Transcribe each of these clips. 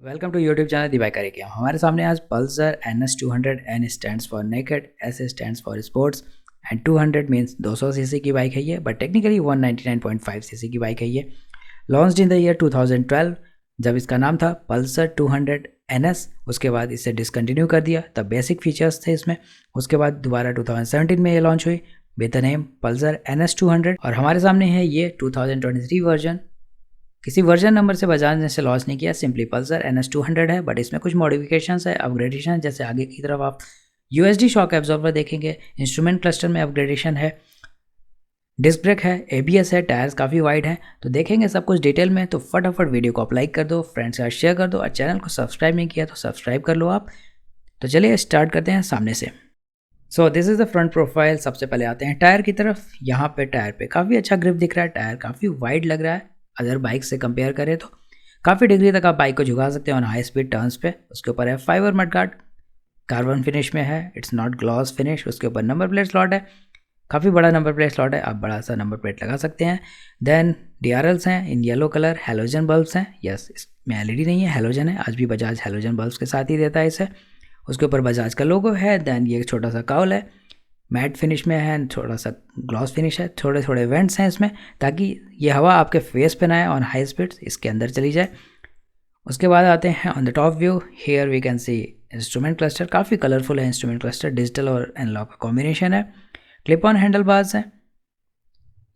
Welcome to YouTube channel the biker के। हमारे सामने आज Pulsar NS200। N stands for naked, S stands for sports and 200 means 200 CC की bike है ये, बट टेक्निकली 199.5 सीसी की बाइक है ये। लॉन्च्ड इन द ईयर 2012 जब इसका नाम था पल्सर 200 NS। उसके बाद इसे डिसकंटिन्यू कर दिया, तब बेसिक फीचर्स थे इसमें। उसके बाद दोबारा 2017 में ये लॉन्च हुई with the name Pulsar NS200। और हमारे सामने है ये 2023 वर्जन। किसी वर्जन नंबर से बजाज ने इसे लॉन्च नहीं किया, सिंपली पल्सर NS200 है, बट इसमें कुछ मॉडिफिकेशंस है, अपग्रेडेशन। जैसे आगे की तरफ आप USD शॉक एब्जॉर्बर देखेंगे, इंस्ट्रूमेंट क्लस्टर में अपग्रेडेशन है, डिस्क ब्रेक है, ABS है, टायर्स काफ़ी वाइड हैं। तो देखेंगे सब कुछ डिटेल में। तो फटाफट वीडियो को आप लाइक कर दो, फ्रेंड्स के साथ शेयर कर दो, और चैनल को सब्सक्राइब नहीं किया तो सब्सक्राइब कर लो आप। तो चलिए स्टार्ट करते हैं सामने से। So this is the front profile. सबसे पहले आते हैं टायर की तरफ। यहाँ पे टायर पे काफ़ी अच्छा ग्रिप दिख रहा है, टायर काफ़ी वाइड लग रहा है अदर बाइक से कंपेयर करें तो। काफ़ी डिग्री तक आप बाइक को झुका सकते हैं ऑन हाई स्पीड टर्न्स पे। उसके ऊपर है फाइबर मडगार्ड, कार्बन फिनिश में है, इट्स नॉट ग्लॉस फिनिश। उसके ऊपर नंबर प्लेट स्लॉट है, काफ़ी बड़ा नंबर प्लेट स्लॉट है, आप बड़ा सा नंबर प्लेट लगा सकते हैं। देन DRLs हैं in yellow colour, halogen bulbs हैं। यस, इसमें LED नहीं है, हेलोजन है। आज भी बजाज हेलोजन बल्ब्स के साथ ही देता है इसे। उसके ऊपर बजाज का लोगो है। देन ये एक छोटा सा काउल है, मैट फिनिश में है, थोड़ा सा ग्लॉस फिनिश है, थोड़े थोड़े वेंट्स हैं इसमें, ताकि ये हवा आपके फेस पे ना आए ऑन हाई स्पीड्स, इसके अंदर चली जाए। उसके बाद आते हैं on the top view. Here we can see instrument cluster, काफ़ी कलरफुल है इंस्ट्रूमेंट क्लस्टर, डिजिटल और एनालॉग का कॉम्बिनेशन है। क्लिप ऑन हैंडल बार्स है,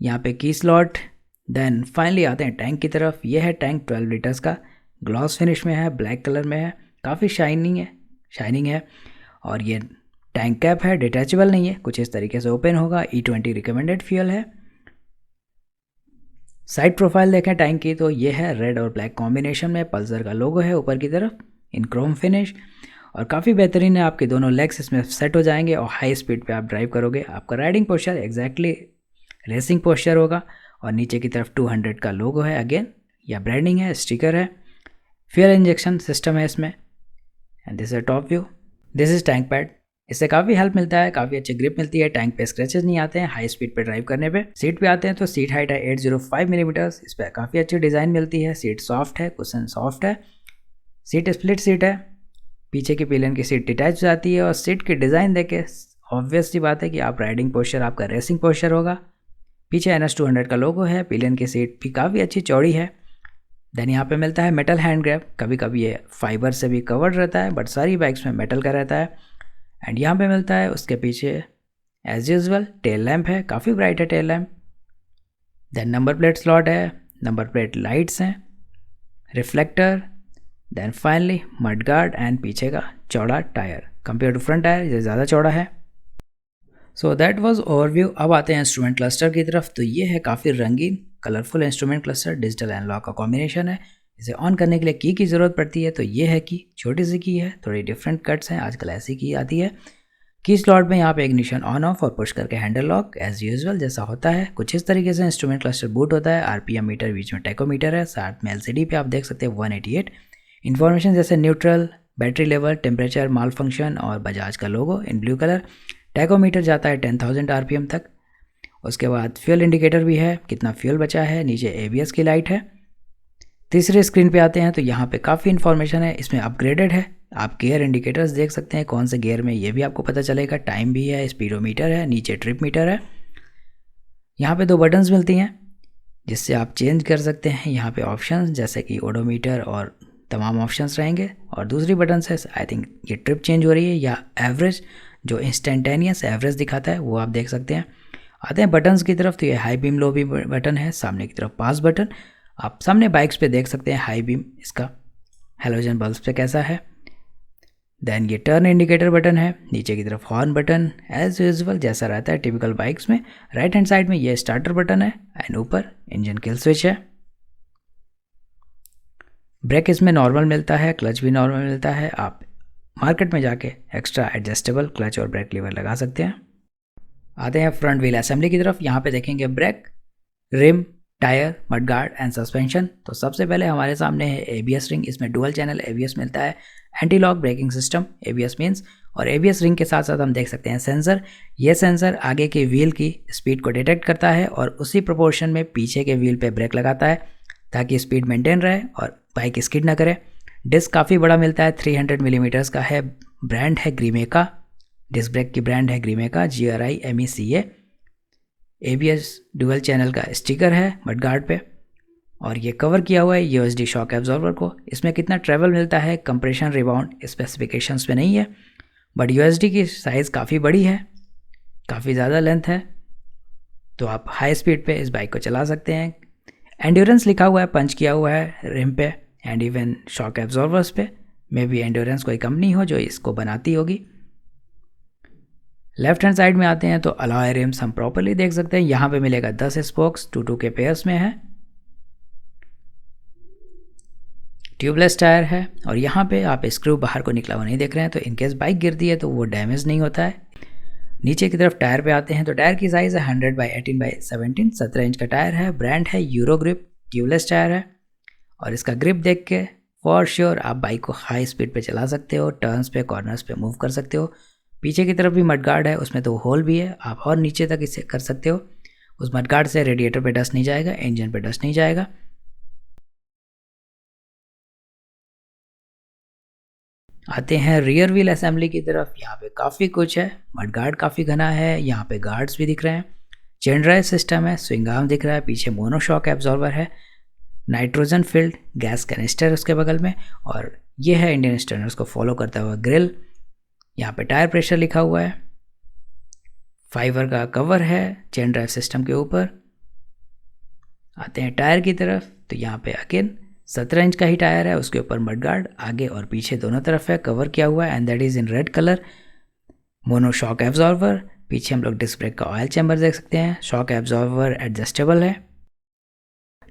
यहाँ पे की स्लॉट। देन फाइनली आते हैं टैंक की तरफ। ये है टैंक 12 लीटर्स का, ग्लॉस फिनिश में है, ब्लैक कलर में है, काफ़ी शाइनिंग है। और ये टैंक कैप है, डिटैचेबल नहीं है, कुछ इस तरीके से ओपन होगा। E20 रिकमेंडेड फ्यूल है। साइड प्रोफाइल देखें टैंक की तो ये है रेड और ब्लैक कॉम्बिनेशन में, पल्सर का लोगो है ऊपर की तरफ इन क्रोम फिनिश। और काफ़ी बेहतरीन है, आपके दोनों लेग्स इसमें सेट हो जाएंगे और हाई स्पीड पे आप ड्राइव करोगे। आपका riding posture exactly racing posture होगा। और नीचे की तरफ 200 का लोगो है, अगेन या ब्रांडिंग है, स्टिकर है। फ्यूल इंजेक्शन सिस्टम है इसमें। And this is top view. This is tank pad. इससे काफ़ी हेल्प मिलता है, काफ़ी अच्छी ग्रिप मिलती है, टैंक पे स्क्रैचेस नहीं आते हैं हाई स्पीड पे ड्राइव करने पे। सीट पे आते हैं तो सीट हाइट है 805 मिलीमीटर्स। इस पर काफ़ी अच्छी डिज़ाइन मिलती है। सीट सॉफ्ट है, कुशन सॉफ्ट है। सीट स्प्लिट सीट है, पीछे की पिलियन की सीट डिटैच हो जाती है। और सीट की डिज़ाइन देखे ऑब्वियस सी बात है कि आप राइडिंग पोस्चर, आपका रेसिंग पोस्चर होगा। पीछे NS200 का लोगो है, पिलियन की सीट भी काफ़ी अच्छी चौड़ी है। देन यहाँ पे मिलता है मेटल हैंड ग्रैब। कभी कभी ये फाइबर से भी कवर्ड रहता है, बट सारी बाइक्स में मेटल का रहता है। एंड यहाँ पे मिलता है उसके पीछे एज यूजल टेल लैम्प है, काफ़ी ब्राइट है tail lamp. Then number plate slot है, नंबर प्लेट लाइट्स हैं, reflector. Then finally mudguard and पीछे का चौड़ा tyre, compare to front tyre ये ज़्यादा चौड़ा है। So that was overview. अब आते हैं इंस्ट्रूमेंट क्लस्टर की तरफ। तो ये है काफ़ी रंगीन colourful instrument cluster, digital analogue का कॉम्बिनेशन है। इसे ऑन करने के लिए की ज़रूरत पड़ती है, तो ये है की, छोटी सी की है, थोड़ी डिफरेंट कट्स हैं, आजकल ऐसी की आती है। की स्लॉट में यहाँ पे इग्निशन ऑन ऑफ और पुश करके हैंडल लॉक एज यूजुअल जैसा होता है। कुछ इस तरीके से इंस्ट्रूमेंट क्लस्टर बूट होता है। RPM मीटर, बीच में टेकोमीटर है, साथ में LCD पे आप देख सकते हैं 188 इन्फॉर्मेशन जैसे न्यूट्रल, बैटरी लेवल, टेम्परेचर, माल फंक्शन और बजाज का लोगो इन ब्लू कलर। टेकोमीटर जाता है 10,000 RPM तक। उसके बाद फ्यूल इंडिकेटर भी है, कितना फ्यूल बचा है, नीचे ABS की लाइट है। तीसरे स्क्रीन पे आते हैं तो यहाँ पे काफ़ी इन्फॉर्मेशन है, इसमें अपग्रेडेड है। आप गियर इंडिकेटर्स देख सकते हैं, कौन से गियर में ये भी आपको पता चलेगा। टाइम भी है, स्पीडोमीटर है, नीचे ट्रिप मीटर है। यहाँ पे 2 बटन्स मिलती हैं जिससे आप चेंज कर सकते हैं यहाँ पे ऑप्शंस, जैसे कि ओडोमीटर और तमाम ऑप्शंस रहेंगे। और दूसरी बटन से आई थिंक ये ट्रिप चेंज हो रही है या एवरेज, जो इंस्टेंटेनियस एवरेज दिखाता है वो आप देख सकते हैं। आते हैं बटन्स की तरफ। तो ये high beam low beam button है, सामने की तरफ पास बटन। आप सामने बाइक्स पे देख सकते हैं हाई बीम इसका हेलोजन बल्ब्स पे कैसा है। देन ये टर्न इंडिकेटर बटन है, नीचे की तरफ हॉर्न बटन एज यूजुअल जैसा रहता है टिपिकल बाइक्स में। राइट हैंड साइड में ये स्टार्टर बटन है एंड ऊपर इंजन किल स्विच है। ब्रेक इसमें नॉर्मल मिलता है, क्लच भी नॉर्मल मिलता है। आप मार्केट में जाके एक्स्ट्रा एडजस्टेबल क्लच और ब्रेक लीवर लगा सकते हैं। आते हैं फ्रंट व्हील असेंबली की तरफ। यहाँ पे देखेंगे brake, rim, tyre, mudguard and suspension. तो सबसे पहले हमारे सामने है ABS रिंग। इसमें डुअल चैनल ABS मिलता है, anti lock braking system ABS means. और ABS रिंग के साथ साथ हम देख सकते हैं सेंसर। ये सेंसर आगे के व्हील की स्पीड को डिटेक्ट करता है और उसी प्रोपोर्शन में पीछे के व्हील पे ब्रेक लगाता है, ताकि स्पीड मेंटेन रहे और बाइक स्किड ना करे। डिस्क काफ़ी बड़ा मिलता है, 300 मिलीमीटर्स का है। ब्रांड है ग्रीमेका, डिस्क ब्रेक की ब्रांड है ग्रीमेका, GRIMECA। ABS डुअल चैनल का स्टिकर है मडगार्ड पे, और ये कवर किया हुआ है USD शॉक एब्जॉर्बर को। इसमें कितना ट्रैवल मिलता है, कंप्रेशन रिबाउंड स्पेसिफिकेशंस पे नहीं है, बट USD की साइज़ काफ़ी बड़ी है, काफ़ी ज़्यादा लेंथ है, तो आप हाई स्पीड पे इस बाइक को चला सकते हैं। एंड्योरेंस लिखा हुआ है, पंच किया हुआ है रिम पे एंड इवन शॉक एब्जॉर्वर्स पे। मे बी एंड्योरेंस कोई कंपनी हो जो इसको बनाती होगी। लेफ्ट हैंड साइड में आते हैं तो अलॉय रिम्स हम प्रॉपरली देख सकते हैं। यहाँ पे मिलेगा 10 स्पोक्स 2-2 के पेयर्स में है, ट्यूबलेस टायर है, और यहाँ पे आप स्क्रू बाहर को निकला हुआ नहीं देख रहे हैं, तो इनकेस बाइक गिरती है तो वो डैमेज नहीं होता है। नीचे की तरफ टायर पे आते हैं तो टायर की साइज़ है 100/18/17, 17 इंच का टायर है। ब्रांड है यूरो ग्रिप, ट्यूबलेस टायर है, और इसका ग्रिप देख के फॉर श्योर आप बाइक को हाई स्पीड पे चला सकते हो, टर्न्स पे कॉर्नर्स पे मूव कर सकते हो। पीछे की तरफ भी मडगार्ड है, उसमें तो होल भी है, आप और नीचे तक इसे कर सकते हो। उस मडगार्ड से रेडिएटर पे डस्ट नहीं जाएगा, इंजन पे डस्ट नहीं जाएगा। आते हैं रियर व्हील असेंबली की तरफ। यहाँ पे काफ़ी कुछ है, मडगार्ड काफ़ी घना है, यहाँ पे गार्ड्स भी दिख रहे हैं, चेन ड्राइव सिस्टम है, स्विंग आर्म दिख रहा है, पीछे मोनोशॉक एब्जॉर्बर है, नाइट्रोजन फिल्ड गैस कैनिस्टर उसके बगल में, और ये है इंडियन स्टैंडर्ड्स को फॉलो करता हुआ ग्रिल। यहाँ पे टायर प्रेशर लिखा हुआ है, फाइबर का कवर है चेन ड्राइव सिस्टम के ऊपर। आते हैं टायर की तरफ तो यहाँ पे अगेन 17 इंच का ही टायर है, उसके ऊपर मडगार्ड आगे और पीछे दोनों तरफ है, कवर किया हुआ है, and that is in red colour. Mono shock absorber, पीछे हम लोग डिस्क ब्रेक का ऑयल चैम्बर देख सकते हैं, शॉक एब्जॉर्वर एडजस्टेबल है।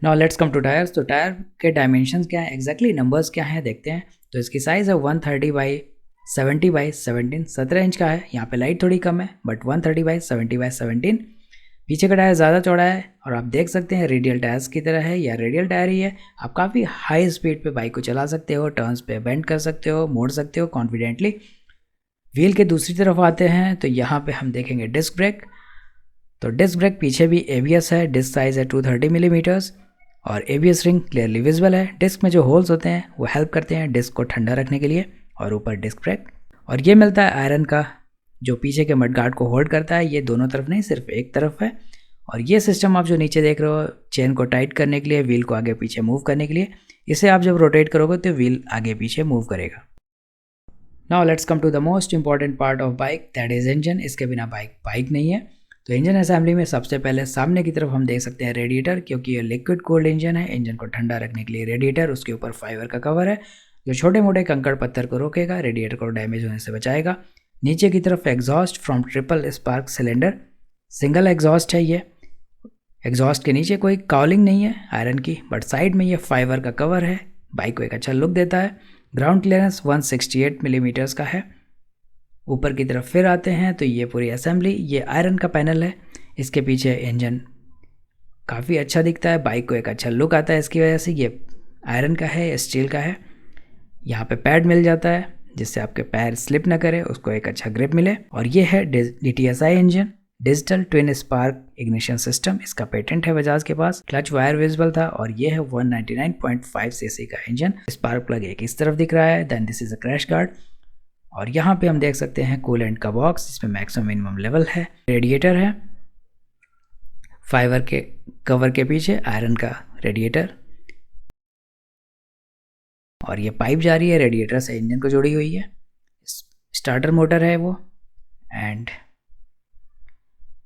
Now let's come to tyres. तो टायर के डायमेंशंस क्या है, एग्जैक्टली नंबर्स क्या हैं देखते हैं। तो इसकी साइज़ है 130/70/17, 17 इंच का है। यहाँ पे लाइट थोड़ी कम है, बट 130/70/17। पीछे का टायर ज़्यादा चौड़ा है, और आप देख सकते हैं रेडियल टायर्स की तरह है, या रेडियल टायर ही है। आप काफ़ी हाई स्पीड पे बाइक को चला सकते हो, टर्न्स पे बेंड कर सकते हो, मोड़ सकते हो कॉन्फिडेंटली। व्हील के दूसरी तरफ आते हैं तो यहाँ पे हम देखेंगे डिस्क ब्रेक। तो डिस्क ब्रेक पीछे भी ABS है, डिस्क साइज़ है 230 मिलीमीटर्स, और ABS रिंग क्लियरली विजिबल है। डिस्क में जो होल्स होते हैं वो हेल्प करते हैं डिस्क को ठंडा रखने के लिए, और ऊपर डिस्क ब्रेक। और ये मिलता है आयरन का, जो पीछे के मडगार्ड को होल्ड करता है। ये दोनों तरफ नहीं, सिर्फ एक तरफ है। और ये सिस्टम आप जो नीचे देख रहे हो, चेन को टाइट करने के लिए, व्हील को आगे पीछे मूव करने के लिए, इसे आप जब रोटेट करोगे तो व्हील आगे पीछे मूव करेगा। Now let's come to the most important part of bike, that is engine. इसके बिना बाइक नहीं है। तो इंजन असेंबली में सबसे पहले सामने की तरफ हम देख सकते हैं रेडिएटर, क्योंकि ये लिक्विड कूल्ड इंजन है। इंजन को ठंडा रखने के लिए रेडिएटर, उसके ऊपर फाइबर का कवर है जो छोटे मोटे कंकड़ पत्थर को रोकेगा, रेडिएटर को डैमेज होने से बचाएगा। नीचे की तरफ exhaust from triple spark cylinder, single exhaust है ये। एग्जॉस्ट के नीचे कोई काउलिंग नहीं है आयरन की, बट साइड में ये फाइबर का कवर है, बाइक को एक अच्छा लुक देता है। ग्राउंड क्लियरेंस 168 मिलीमीटर्स का है। ऊपर की तरफ फिर आते हैं तो ये पूरी असेंबली, ये आयरन का पैनल है। इसके पीछे इंजन काफ़ी अच्छा दिखता है, बाइक को एक अच्छा लुक आता है इसकी वजह से। ये आयरन का है, स्टील का है। यहाँ पे पैड मिल जाता है जिससे आपके पैर स्लिप ना करे, उसको एक अच्छा ग्रिप मिले। और ये है DTSI engine, digital twin spark ignition system. इसका पेटेंट है बजाज के पास। क्लच वायर विजिबल था, और ये है 199.5 सीसी का इंजन। स्पार्क प्लग एक इस तरफ दिख रहा है, then this is a crash guard. और यहाँ पे हम देख सकते हैं कूलेंट का बॉक्स, जिसमें मैक्सिमम मिनिमम लेवल है। रेडिएटर है, फाइबर के कवर के पीछे आयरन का रेडिएटर, और ये पाइप जा रही है रेडिएटर से इंजन को जुड़ी हुई है। स्टार्टर मोटर है वो। एंड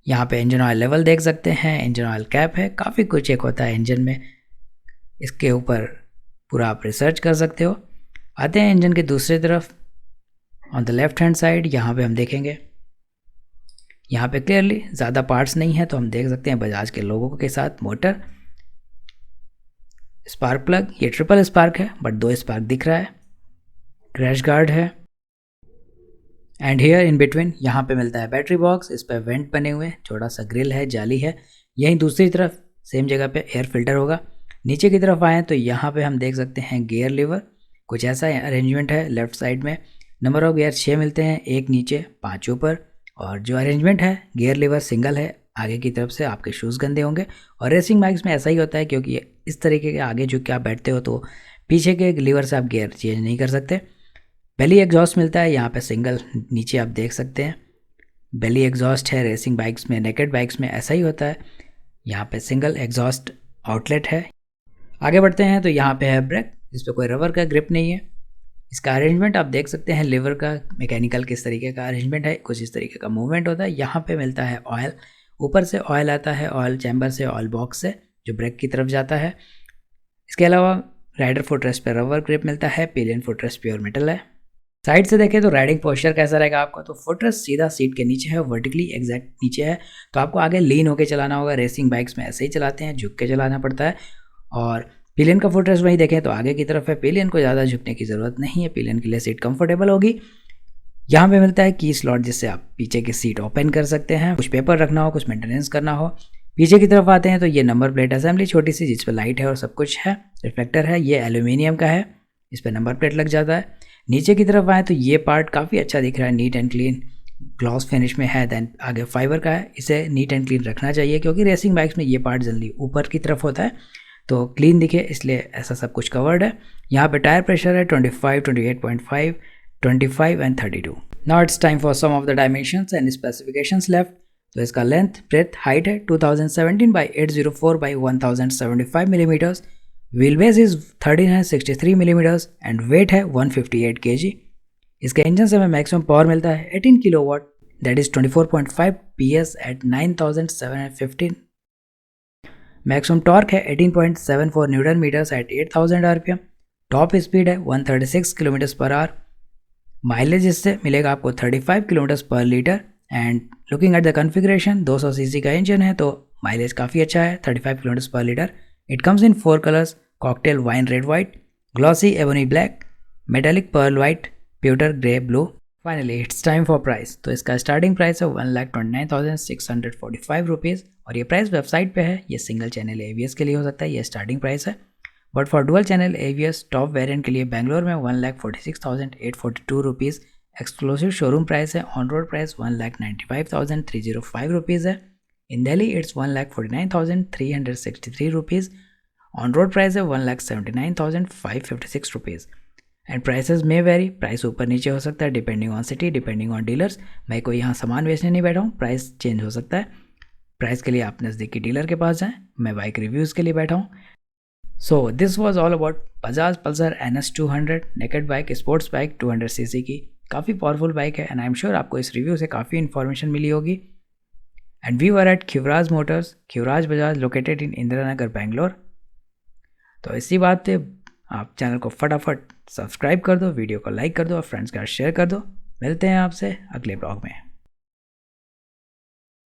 यहाँ पे इंजन ऑयल लेवल देख सकते हैं, इंजन ऑयल कैप है, काफ़ी कुछ एक होता है इंजन में, इसके ऊपर पूरा आप रिसर्च कर सकते हो। आते हैं इंजन के दूसरी तरफ, on the left hand side. यहाँ पे हम देखेंगे, यहाँ पे क्लियरली ज़्यादा पार्ट्स नहीं है, तो हम देख सकते हैं बजाज के लोगों के साथ मोटर, स्पार्क प्लग, ये ट्रिपल स्पार्क है बट 2 स्पार्क दिख रहा है। क्रैश गार्ड है, एंड हियर इन बिटवीन यहाँ पे मिलता है बैटरी बॉक्स। इस पर वेंट बने हुए, छोटा सा ग्रिल है, जाली है। यहीं दूसरी तरफ सेम जगह पे एयर फिल्टर होगा। नीचे की तरफ आएँ तो यहाँ पे हम देख सकते हैं गियर लीवर, कुछ ऐसा अरेंजमेंट है। लेफ्ट साइड में नंबर ऑफ गियर 6 मिलते हैं, 1 नीचे 5 ऊपर। और जो अरेंजमेंट है, गियर लीवर सिंगल है, आगे की तरफ से आपके शूज़ गंदे होंगे। और रेसिंग बाइक्स में ऐसा ही होता है, क्योंकि इस तरीके के आगे झुक के आप बैठते हो तो पीछे के लीवर से आप गियर चेंज नहीं कर सकते। बेली एग्जॉस्ट मिलता है यहाँ पे सिंगल, नीचे आप देख सकते हैं बेली एग्जॉस्ट है। रेसिंग बाइक्स में, नेकेड बाइक्स में ऐसा ही होता है। यहाँ पे सिंगल एग्जॉस्ट आउटलेट है। आगे बढ़ते हैं तो यहाँ पे है ब्रेक, इस पर कोई रबर का ग्रिप नहीं है। इसका अरेंजमेंट आप देख सकते हैं, लीवर का मैकेनिकल किस तरीके का अरेंजमेंट है, कुछ इस तरीके का मूवमेंट होता है। यहाँ पे मिलता है ऑयल, ऊपर से ऑयल आता है, ऑयल चैम्बर से, ऑयल बॉक्स से, जो ब्रेक की तरफ जाता है। इसके अलावा राइडर फुटरेस्ट पे रबर ग्रिप मिलता है, पिलियन फुटरेस्ट प्योर मेटल है। साइड से देखें तो राइडिंग पोस्चर कैसा रहेगा आपका, तो फुटरेस्ट सीधा सीट के नीचे है, वर्टिकली एग्जैक्ट नीचे है, तो आपको आगे लीन होकर चलाना होगा। रेसिंग बाइक्स में ऐसे ही चलाते हैं, झुक के चलाना पड़ता है। और पिलियन का फुटरेस्ट वहीं देखें तो आगे की तरफ है, पिलियन को ज़्यादा झुकने की ज़रूरत नहीं है, पिलियन के लिए सीट कंफर्टेबल होगी। यहाँ पे मिलता है की स्लॉट, जिससे आप पीछे की सीट ओपन कर सकते हैं, कुछ पेपर रखना हो, कुछ मेंटेनेंस करना हो। पीछे की तरफ आते हैं तो ये नंबर प्लेट असेंबली छोटी सी, जिस पर लाइट है और सब कुछ है, रिफ्लेक्टर है, ये एल्यूमिनियम का है, इस पर नंबर प्लेट लग जाता है। नीचे की तरफ आए तो ये पार्ट काफ़ी अच्छा दिख रहा है, neat and clean, gloss finish में है। देन आगे फाइबर का है, इसे नीट एंड क्लीन रखना चाहिए, क्योंकि रेसिंग बाइक्स में ये पार्ट जल्दी ऊपर की तरफ होता है, तो क्लीन दिखे इसलिए ऐसा सब कुछ कवर्ड है। यहाँ पे टायर प्रेशर है 25, 28.5, 25 and 32। Now it's time for some of the dimensions and specifications left. तो इसका लेंथ, ब्रेथ, हाइट है 2017 by 804 by 1075 millimetres, wheel base is 1363 millimetres and weight है 158 kg। इसके इंजन से हमें मैक्सिमम पावर मिलता है 18 kilowatt, that is 24.5 PS at 9715। Maximum torque है 18.74 newton metres at 8000 RPM। Top speed है 136 किलोमीटर्स पर आवर। माइलेज इससे मिलेगा आपको 35 किलोमीटर्स पर litre. And looking at the configuration, 200 CC का इंजन है तो माइलेज काफ़ी अच्छा है, 35 किलोमीटर्स पर litre. It comes in 4 colours, cocktail wine red white, glossy ebony black, metallic pearl white, pewter grey blue. Finally it's time for price. तो इसका starting price है 1,29,645 रुपीज़, और ये प्राइस वेबसाइट पे है। ये सिंगल चैनल ABS के लिए हो सकता है, ये स्टार्टिंग प्राइस है। But for dual channel ABS top variant के लिए बेंगलोर में 1,46,842 रुपीज़ एक्सक्लूसिव शोरूम प्राइस है। ऑन रोड प्राइस 1,95,305 रुपीज़ है। In Delhi it's 1,49,363 rupees. On road price है 1,79,556 रुपीज़। एंड प्राइसेस में वेरी, प्राइस ऊपर नीचे हो सकता है depending on city, depending on dealers. मैं कोई यहाँ सामान बेचने नहीं बैठा हूँ, प्राइस चेंज हो सकता है। प्राइस के लिए आप नज़दीकी डीलर के पास जाएँ, मैं बाइक रिव्यूज़ के लिए बैठा हूँ। So this was all about Bajaj Pulsar NS 200 naked bike, sports bike 200 cc की। काफ़ी पावरफुल बाइक है एंड आई एम श्योर आपको इस रिव्यू से काफ़ी इन्फॉर्मेशन मिली होगी। And we were at Khivraj Motors, Khivraj Bajaj, located in Indira Nagar, Bangalore. तो इसी बात पे आप चैनल को फटाफट सब्सक्राइब कर दो, वीडियो को लाइक कर दो और फ्रेंड्स के साथ शेयर कर दो। मिलते हैं आपसे अगले ब्लॉग में।